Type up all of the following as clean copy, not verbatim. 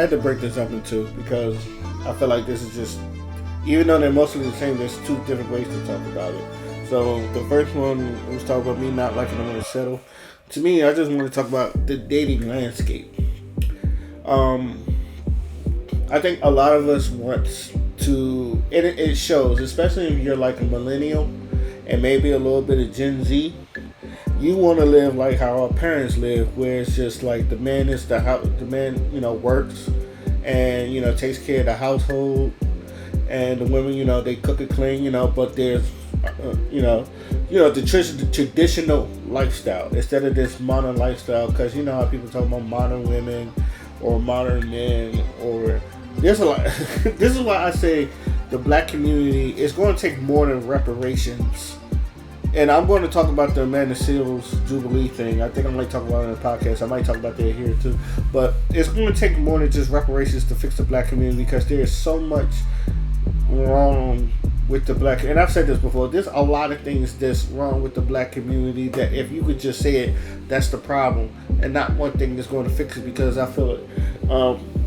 had to break this up in two because I feel like this is just, even though they're mostly the same, there's two different ways to talk about it. So the first one was talking about me not liking the to settle. To me, I just want to talk about the dating landscape. I think a lot of us want to, it shows, especially if you're like a millennial and maybe a little bit of Gen Z. You want to live like how our parents live, where it's just like the man is the house, the man works and takes care of the household, and the women they cook and clean, but there's the traditional lifestyle instead of this modern lifestyle, because how people talk about modern women or modern men, or there's a lot. This is why I say the black community is going to take more than reparations. And I'm going to talk about the Amanda Seales Jubilee thing. I think I might talk about it in the podcast. I might talk about that here too. But it's going to take more than just reparations to fix the black community, because there is so much wrong with the black. And I've said this before. There's a lot of things that's wrong with the black community that if you could just say it, that's the problem, and not one thing that's going to fix it. Because I feel it.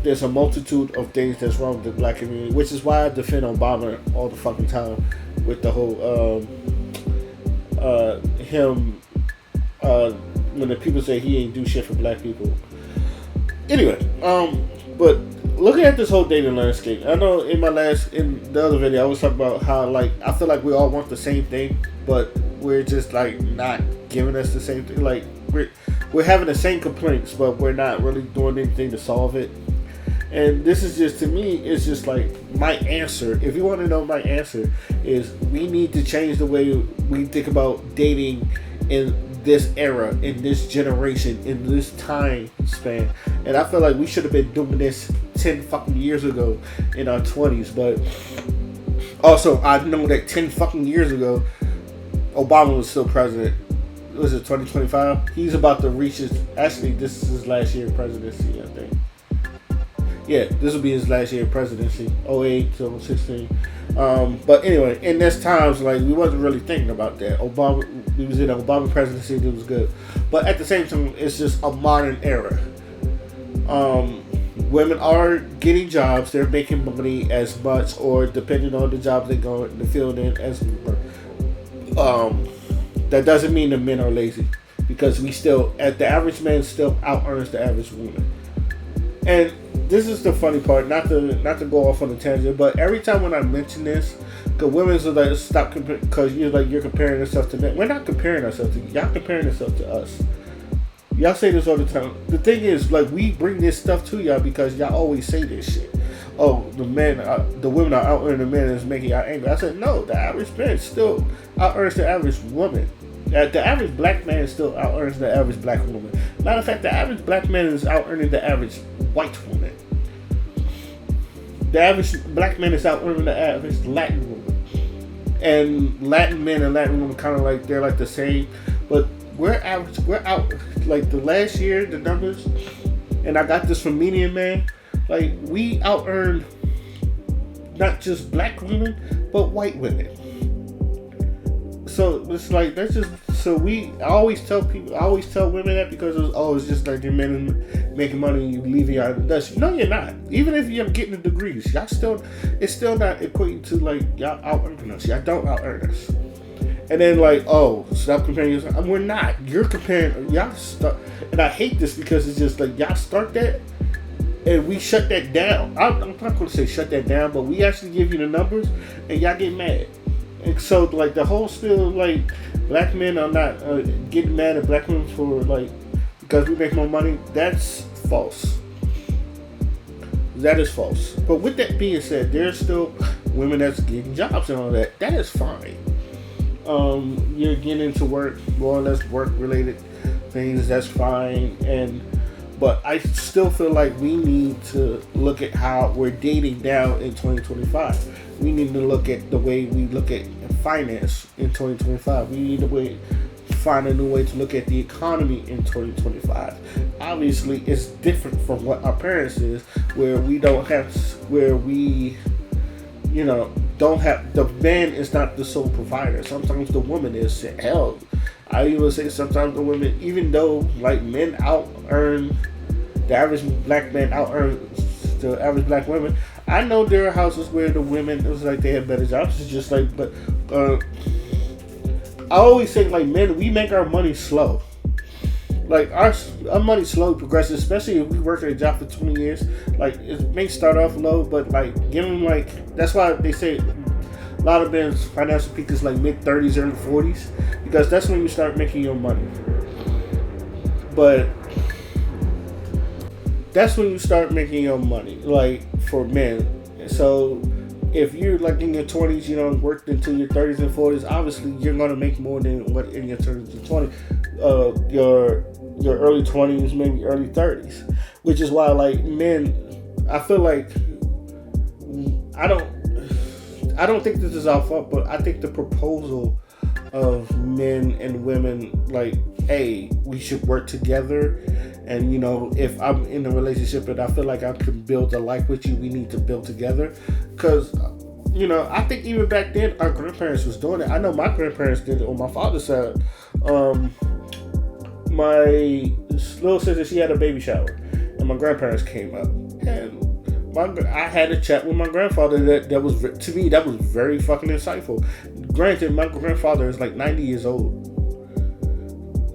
There's a multitude of things that's wrong with the black community, which is why I defend Obama all the fucking time with the whole. Him when the people say he ain't do shit for black people. Anyway, but looking at this whole dating landscape, I know in the other video I was talking about how I feel like we all want the same thing, but we're just not giving us the same thing. Like we're having the same complaints, but we're not really doing anything to solve it. And this is just, to me, it's just like my answer. If you want to know my answer, is we need to change the way we think about dating in this era, in this generation, in this time span. And I feel like we should have been doing this 10 fucking years ago in our 20s. But also, I know that 10 fucking years ago, Obama was still president. Was it 2025? He's about to reach his, actually, this is his last year of presidency, I think. Yeah, this will be his last year of presidency, 08 to 16. But anyway, in this times, we wasn't really thinking about that. We was in an Obama presidency, it was good. But at the same time, it's just a modern era. Women are getting jobs, they're making money as much, or depending on the job they go in the field in, as that doesn't mean the men are lazy, because the average man still out earns the average woman. And this is the funny part, not to go off on a tangent, but every time when I mention this, the women's are like, stop comparing, because you're comparing yourself to men. We're not comparing ourselves to y'all, comparing yourself to us. Y'all say this all the time. The thing is, we bring this stuff to y'all because y'all always say this shit. Oh, the women are out earning the men is making y'all angry. I said no, the average man still out earns the average woman. The average black man still out earns the average black woman. Matter of fact, the average black man is out earning the average white woman. The average black man is out earning the average Latin woman. And Latin men and Latin women kind of they're the same, but we're out the last year, the numbers, and I got this from Median Man, we out earned not just black women, but white women. So it's that's just, I always tell women that, because it's just they're men making money and you leaving y'all in the dust. No, you're not. Even if you're getting the degrees, it's still not equating to y'all out earning us. Y'all don't out earn us. And then stop comparing yourself. We're not. You're comparing. Y'all start, and I hate this because it's just y'all start that, and we shut that down. I'm not going to say shut that down, but we actually give you the numbers, and y'all get mad. And so the whole still black men are not getting mad at black women for because we make more money. That's false. That is false. But with that being said, there's still women that's getting jobs and all that. That is fine. You're getting into work, more or less work related things. That's fine. But I still feel like we need to look at how we're dating now in 2025. We need to look at the way we look at finance in 2025. We need to find a new way to look at the economy in 2025. Obviously, it's different from what our parents is, where we don't have, don't have, the man is not the sole provider. Sometimes the woman is. Hell, I even say sometimes the women, even though men out earn, the average black man out earns the average black women. I know there are houses where the women, it was like they have better jobs. It's just like, but I always say, like, men, we make our money slow. Like, our money slowly progresses, especially if we work at a job for 20 years. Like, it may start off low, but, like, give them, like, that's why they say a lot of men's financial peak is, like, mid-30s, early 40s, because that's when you start making your money. But that's when you start making your money, like, for men. So if you're like in your 20s, you know, worked into your 30s and 40s, obviously you're going to make more than what in your 30s and 20s, your early 20s, maybe early 30s, which is why, like, men, I feel like I don't think this is our fault, but I think the proposal of men and women, like, hey, we should work together. And, you know, if I'm in a relationship and I feel like I can build a life with you, we need to build together. Because, you know, I think even back then, our grandparents was doing it. I know my grandparents did it on my father's side. My little sister, she had a baby shower. And my grandparents came up. And I had a chat with my grandfather that was, to me, that was very fucking insightful. Granted, my grandfather is like 90 years old.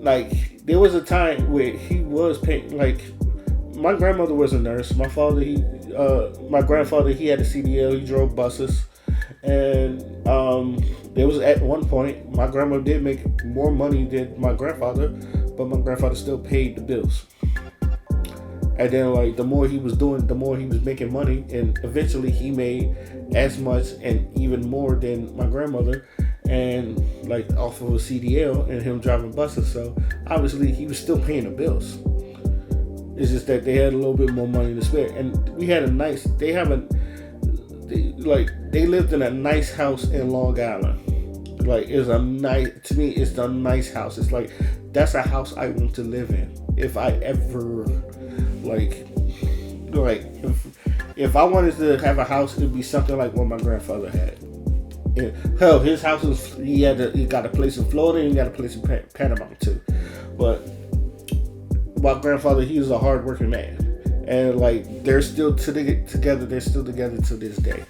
Like, there was a time where he was paying, like, my grandmother was a nurse. My grandfather, he had a CDL, he drove buses. And there was at one point, my grandma did make more money than my grandfather, but my grandfather still paid the bills. And then, like, the more he was doing, the more he was making money. And eventually he made as much and even more than my grandmother. And, like, off of a CDL and him driving buses. So obviously he was still paying the bills. It's just that they had a little bit more money to spare. And we had they lived in a nice house in Long Island. Like, to me, it's a nice house. It's like, that's a house I want to live in. If I ever, if I wanted to have a house, it'd be something like what my grandfather had. Hell, his house was, he got a place in Florida and he got a place in Panama too. But my grandfather, he was a hard-working man. And, like, they're still together. They're still together to this day.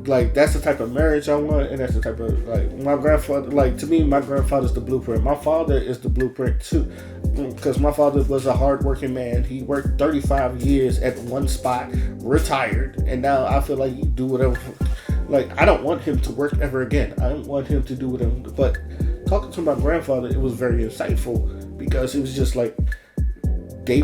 Like, that's the type of marriage I want, and that's the type of, like, my grandfather, like, to me, my grandfather's the blueprint. My father is the blueprint too, because my father was a hard-working man. He worked 35 years at one spot, retired, and now I feel like he do whatever. Like, I don't want him to work ever again. I don't want him to do whatever. But talking to my grandfather, it was very insightful, because it was just like, they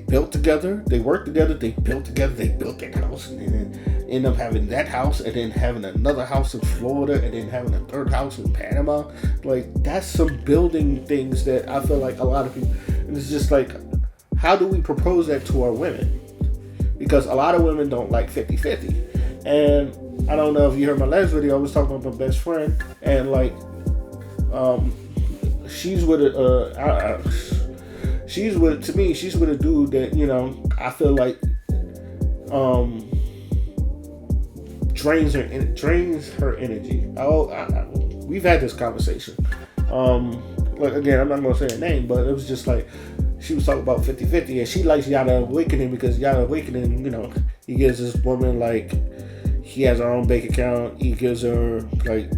built together, they worked together, they built together, they built that house, and then end up having that house, and then having another house in Florida, and then having a third house in Panama. Like, that's some building things that I feel like a lot of people, and it's just like, how do we propose that to our women? Because a lot of women don't like 50-50. And I don't know if you heard my last video, I was talking about my best friend, and, like, she's with a dude that, you know, I feel like drains her energy. We've had this conversation. Like, again, I'm not gonna say her name, but it was just like, she was talking about 50-50, and she likes Yada Awakening, because Yada Awakening, you know, he gives this woman, like, he has her own bank account, he gives her like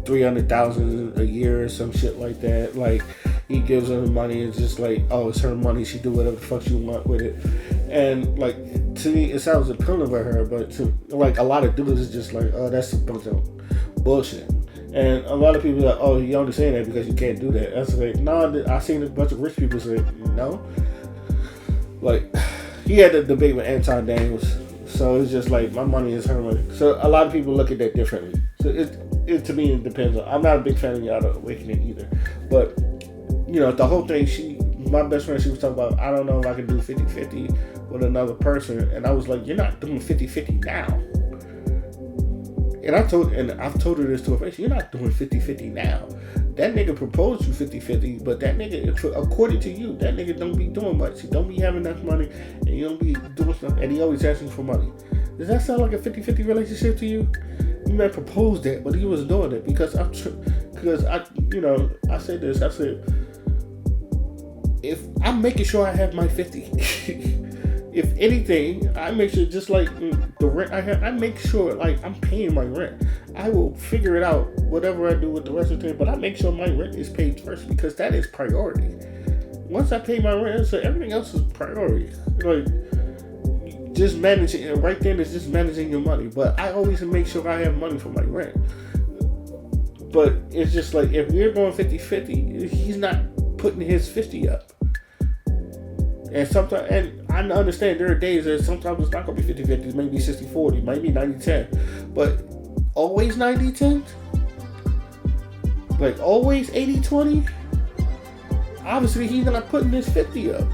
$300,000 a year or some shit like that. Like, he gives her the money, it's just like, oh, it's her money, she do whatever the fuck she want with it. And, like, to me, it sounds appealing with her, but to, like, a lot of dudes is just like, oh, that's a bunch of bullshit. And a lot of people are like, oh, you only saying that because you can't do that. That's like, no, I seen a bunch of rich people say, no. Like, he had a debate with Anton Daniels, so it's just like, my money is her money. So a lot of people look at that differently. So it to me, it depends. I'm not a big fan of Yada Awakening either. But, you know, the whole thing, my best friend, she was talking about, I don't know if I can do 50-50 with another person. And I was like, you're not doing 50-50 now. And I've told her this to her face, you're not doing 50-50 now. That nigga proposed you 50-50, but that nigga, according to you, that nigga don't be doing much. He don't be having enough money, and he don't be doing stuff, and he always asking for money. Does that sound like a 50-50 relationship to you? You might propose that, but he was doing it because I said this, I said, if I'm making sure I have my 50, if anything, I make sure, just like the rent I have, I make sure like I'm paying my rent. I will figure it out whatever I do with the rest of the thing, but I make sure my rent is paid first because that is priority. Once I pay my rent, so everything else is priority. Like, just managing it right then is just managing your money. But I always make sure I have money for my rent. But it's just like, if we're going 50-50, he's not putting his 50 up. And sometimes, and I understand there are days that sometimes it's not going to be 50-50, it may be 60-40, maybe 90-10. But always 90-10? Like always 80-20? Obviously he's not putting his 50 up.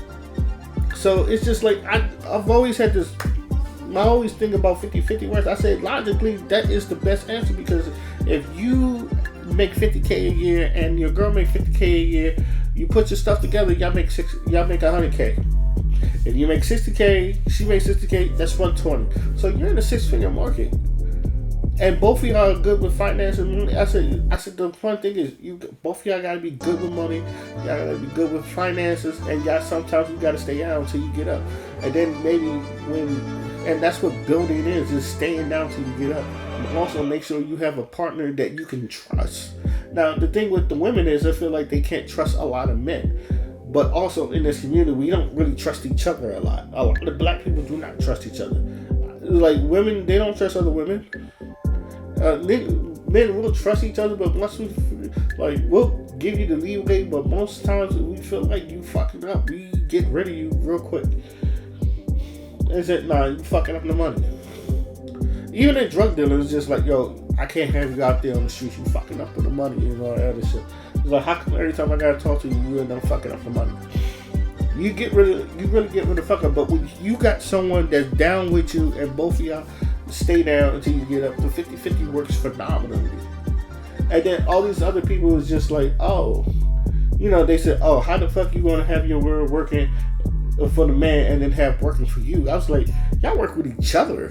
So it's just like, I've always had this, I always think about 50-50 words. I say logically that is the best answer, because if you make 50K a year and your girl make 50K a year, you put your stuff together, y'all make 100K. If you make 60K, she makes 60K, that's 120. So you're in a 6-figure market. And both of y'all are good with finances. I said the fun thing is, both of y'all gotta be good with money. Y'all gotta be good with finances, and y'all sometimes you gotta stay out until you get up. And then maybe and that's what building is staying down till you get up. And also make sure you have a partner that you can trust. Now the thing with the women is, I feel like they can't trust a lot of men. But also in this community, we don't really trust each other a lot. A lot of black people do not trust each other. Like women, they don't trust other women. Men will trust each other, but once we'll give you the leeway, but most times we feel like you fucking up. We get rid of you real quick. And said, nah, you fucking up the money. Even in drug dealing, it's just like, yo, I can't have you out there on the streets, you fucking up with the money and all that other shit. It's like, how come every time I gotta talk to you, you end up fucking up the money? You really get rid of fuck up, but when you got someone that's down with you and both of y'all stay down until you get up, the 50-50 works phenomenally. And then all these other people is just like, oh, they said, oh, how the fuck you gonna have your word working for the man and then have working for you? I was like, y'all work with each other.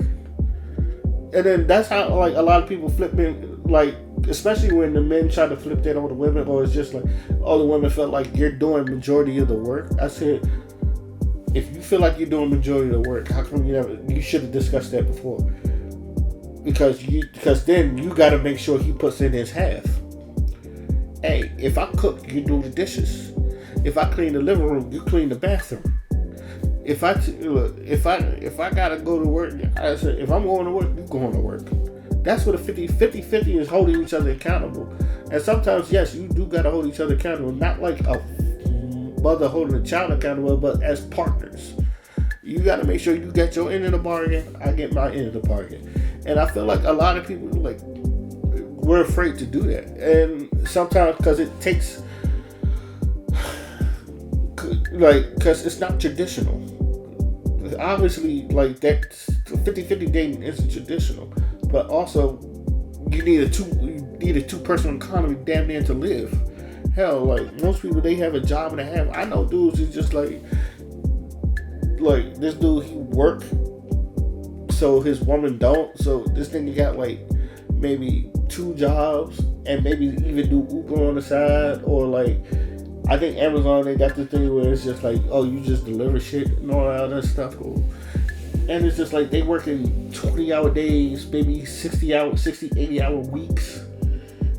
And then that's how like a lot of people flip in, like especially when the men try to flip that on the women, or it's just like all the women felt like you're doing majority of the work. I said, if you feel like you're doing majority of the work, how come you should have discussed that before? Because then you got to make sure he puts in his half. Hey, if I cook, you do the dishes. If I clean the living room, you clean the bathroom. If I gotta go to work, I said, if I'm going to work, you going to work. That's what a 50-50 is, holding each other accountable. And sometimes, yes, you do gotta hold each other accountable, not like a mother holding a child accountable, but as partners. You gotta make sure you get your end of the bargain, I get my end of the bargain. And I feel like a lot of people, like, we're afraid to do that. And sometimes, because it takes, because it's not traditional. Obviously, like, that 50-50 dating isn't traditional. But also, you need a two-person economy damn near to live. Hell, like, most people, they have a job and a half. I know dudes who's just like this dude, he work, so his woman don't. So this nigga got like maybe 2 jobs and maybe even do Uber on the side, or like, I think Amazon, they got this thing where it's just like, oh, you just deliver shit and all that other stuff. And it's just like they working 20-hour days, maybe 60, 80-hour weeks,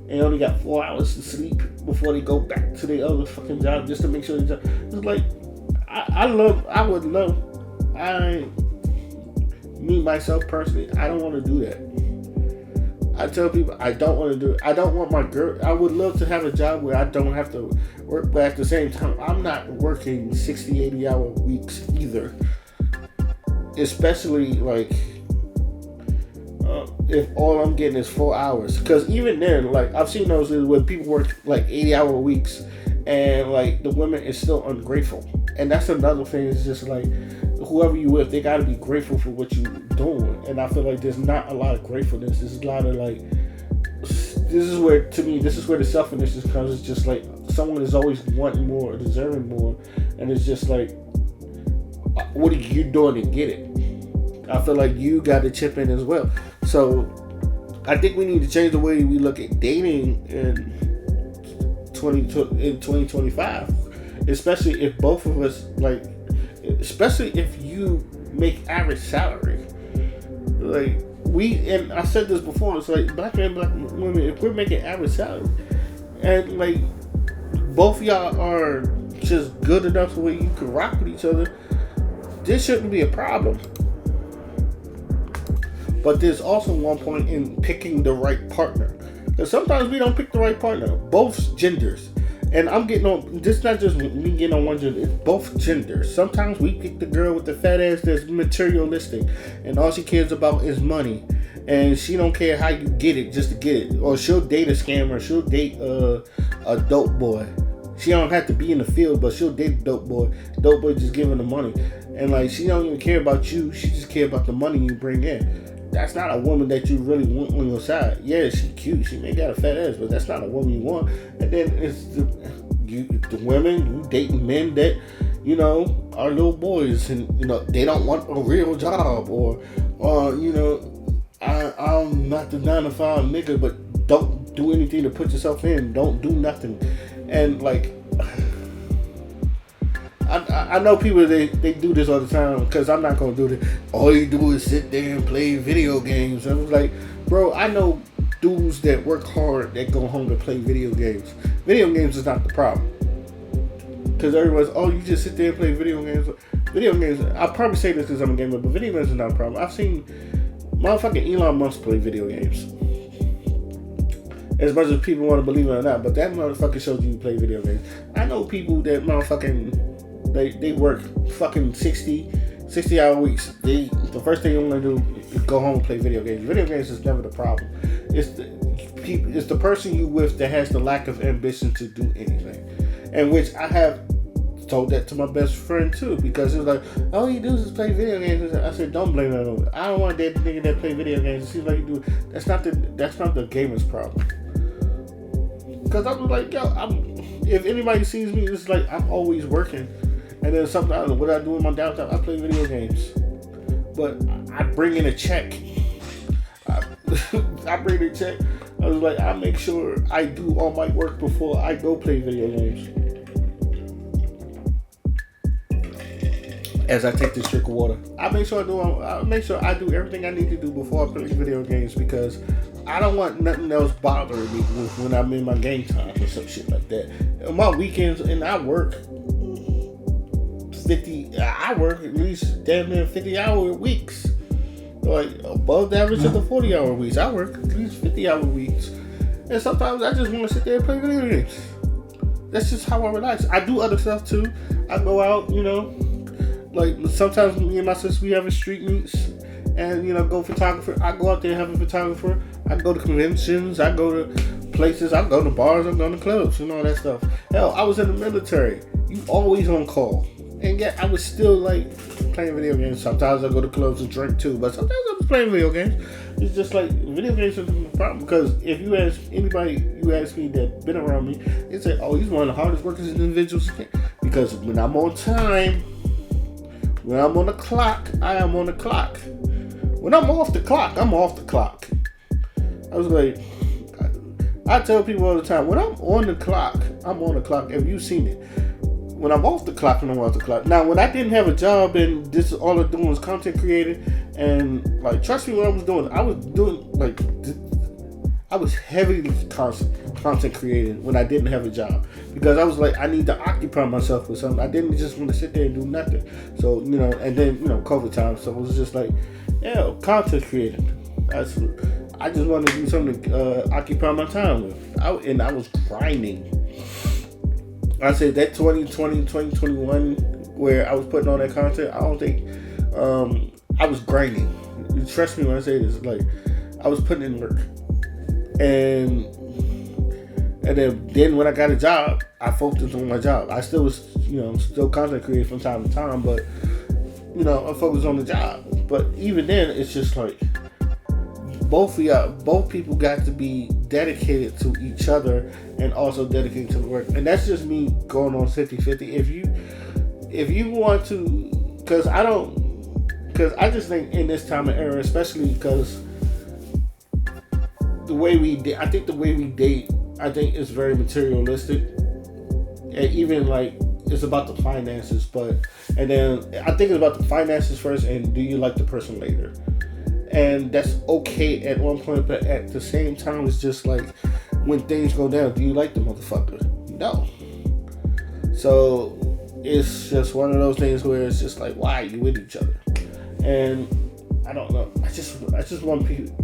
and only got 4 hours to sleep before they go back to their other fucking job just to make sure the job. It's like, me myself personally, I don't want to do that. I tell people I don't want to do it. I don't want my girl. I would love to have a job where I don't have to work, but at the same time, I'm not working 60, 80-hour weeks either. Especially like if all I'm getting is 4 hours. Because even then, like, I've seen those where people work like 80-hour weeks and like the women is still ungrateful. And that's another thing. It's just like, whoever you with, they gotta be grateful for what you're doing. And I feel like there's not a lot of gratefulness. There's a lot of like, this is where the selfishness comes. It's just like someone is always wanting more, deserving more, and it's just like, what are you doing to get it? I feel like you got to chip in as well. So I think we need to change the way we look at dating in 2025, especially if both of us, like, especially if you make average salary. Like, and I said this before, it's like black men, black women, if we're making average salary, and like both of y'all are just good enough where you can rock with each other, this shouldn't be a problem. But there's also one point in picking the right partner. Because sometimes we don't pick the right partner. Both genders. And I'm getting on, this is not just me getting on one gender, it's both genders. Sometimes we pick the girl with the fat ass that's materialistic. And all she cares about is money. And she don't care how you get it just to get it. Or she'll date a scammer. She'll date a dope boy. She don't have to be in the field, but she'll date a dope boy. Dope boy just giving her money. And like, she don't even care about you. She just care about the money you bring in. That's not a woman that you really want on your side. Yeah, she cute. She may got a fat ass, but that's not a woman you want. And then it's the women, you dating men that, you know, are little boys and, you know, they don't want a real job or you know, I'm not the 9-to-5 nigga, but don't do anything to put yourself in. Don't do nothing. And like, I know people, they do this all the time, because I'm not going to do this. All you do is sit there and play video games. I was like, bro, I know dudes that work hard that go home to play video games. Video games is not the problem. Because everyone's, oh, you just sit there and play video games. Video games, I'll probably say this because I'm a gamer, but video games is not a problem. I've seen motherfucking Elon Musk play video games. As much as people want to believe it or not, but that motherfucker shows you play video games. I know people that motherfucking, they work fucking 60 hour weeks. The first thing they want to do is go home and play video games. Video games is never the problem. It's the person you with that has the lack of ambition to do anything. And which I have told that to my best friend too, because it was like, all you do is play video games. I said, don't blame that on me. I don't want to date the nigga that play video games. It seems like you do. That's not the gamer's problem. Because I was like, yo, if anybody sees me, it's like I'm always working. And then sometimes what I do in my downtime, I play video games. But I bring in a check. I bring in a check. I was like, I make sure I do all my work before I go play video games. As I take this drink of water, I make sure I do everything I need to do before I play video games, because I don't want nothing else bothering me when I'm in my game time or some shit like that. On my weekends, and I work at least damn near 50-hour weeks. Like above the average of the 40-hour weeks. I work at least 50-hour weeks. And sometimes I just want to sit there and play video games. That's just how I relax. I do other stuff too. I go out, you know. Like sometimes me and my sister, we have street meets and, you know, go photographer. I go out there and have a photographer. I go to conventions. I go to places. I go to bars. I go to clubs and all that stuff. Hell, I was in the military. You always on call. And yet I was still like playing video games. Sometimes I go to clubs and drink too. But sometimes I was playing video games. It's just like video games is a problem. Because if you ask anybody, you ask me that been around me, they say, oh, he's one of the hardest workers individuals. Because when I'm on time, when I'm on the clock, I am on the clock. When I'm off the clock, I'm off the clock. I was like, I tell people all the time, when I'm on the clock, I'm on the clock. Have you seen it? When I'm off the clock, and I'm off the clock. Now, when I didn't have a job and this all I'm doing was content creating, and like, trust me, what I was doing like, I was heavily content creating when I didn't have a job, because I was like, I need to occupy myself with something. I didn't just want to sit there and do nothing. So, you know, and then, you know, COVID time, so it was just like, yeah, content creating. I just wanted to do something to occupy my time with. I was grinding. I said that 2020, 2021, where I was putting on that content, I don't think, I was grinding. You trust me when I say this, like, I was putting in work. And then when I got a job, I focused on my job. I still was, you know, still content creating from time to time, but, you know, I focused on the job. But even then, it's just like, both people got to be dedicated to each other and also dedicated to the work. And that's just me going on 50-50. If you want to, because I just think in this time and era, especially because the way we date, I think is very materialistic. And even like, it's about the finances, And then I think it's about the finances first, and do you like the person later? And that's okay at one point, but at the same time, it's just like when things go down, do you like the motherfucker? No. So it's just one of those things where it's just like, why are you with each other? And I don't know. I just want people.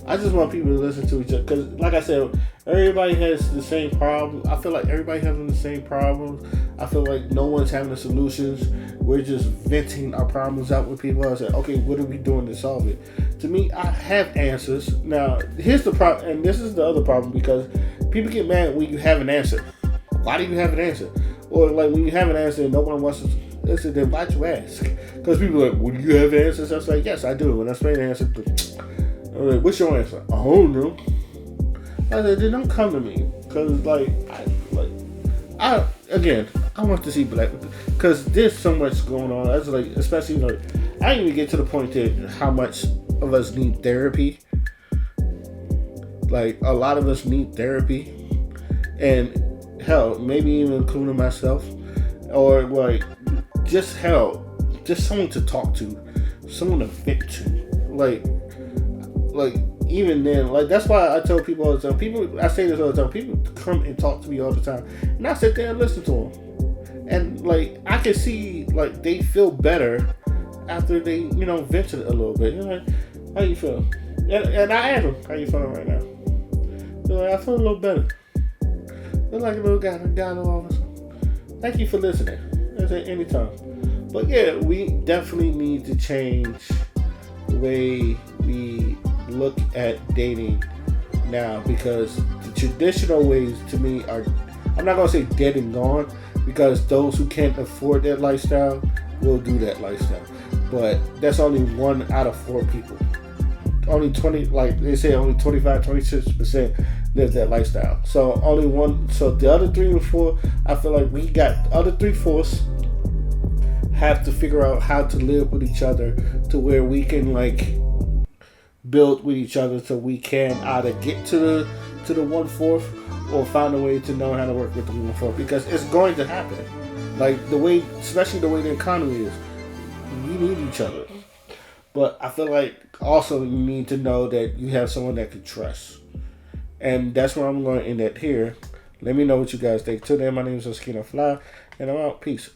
I just want people to listen to each other, because, like I said, everybody has the same problem. I feel like everybody having the same problems. I feel like no one's having the solutions. We're just venting our problems out with people. I said, okay, what are we doing to solve it? To me, I have answers. Now, here's the problem, and this is the other problem, because people get mad when you have an answer. Why do you have an answer? Or like when you have an answer and no one wants to listen, then why'd you ask? Because people are like, well, do you have answers? I was like, yes, I do. And I explain the answer. I'm like, what's your answer? I don't know. I said, then don't come to me, because I want to see black, because there's so much going on. That's like, especially like, I didn't even get to the point that how much of us need therapy. Like, a lot of us need therapy, and hell, maybe even including myself, or like just someone to talk to, someone to vent to, like even then, like that's why I tell people all the time. I say this all the time. People come and talk to me all the time, and I sit there and listen to them, and like I can see like they feel better after they vented a little bit. You're like, how you feel? And I ask them, how you feeling right now? They're like, I feel a little better. They're like a little guy officer. Thank you for listening. That's at any time. But yeah, we definitely need to change the way we look at dating now, because the traditional ways to me are, I'm not gonna say dead and gone, because those who can't afford that lifestyle will do that lifestyle, but that's only 1 out of 4 people. Only 20, like they say, only 25-26% live that lifestyle. So only one. So the other 3 or 4, I feel like we got the other 3/4 have to figure out how to live with each other to where we can like build with each other, so we can either get to the 1/4 or find a way to know how to work with the 1/4, because it's going to happen. Like the way, especially the way the economy is, we need each other. But I feel like also you need to know that you have someone that can trust. And that's where I'm going to end it here. Let me know what you guys think. Till then, my name is Oskino Fly, and I'm out. Peace.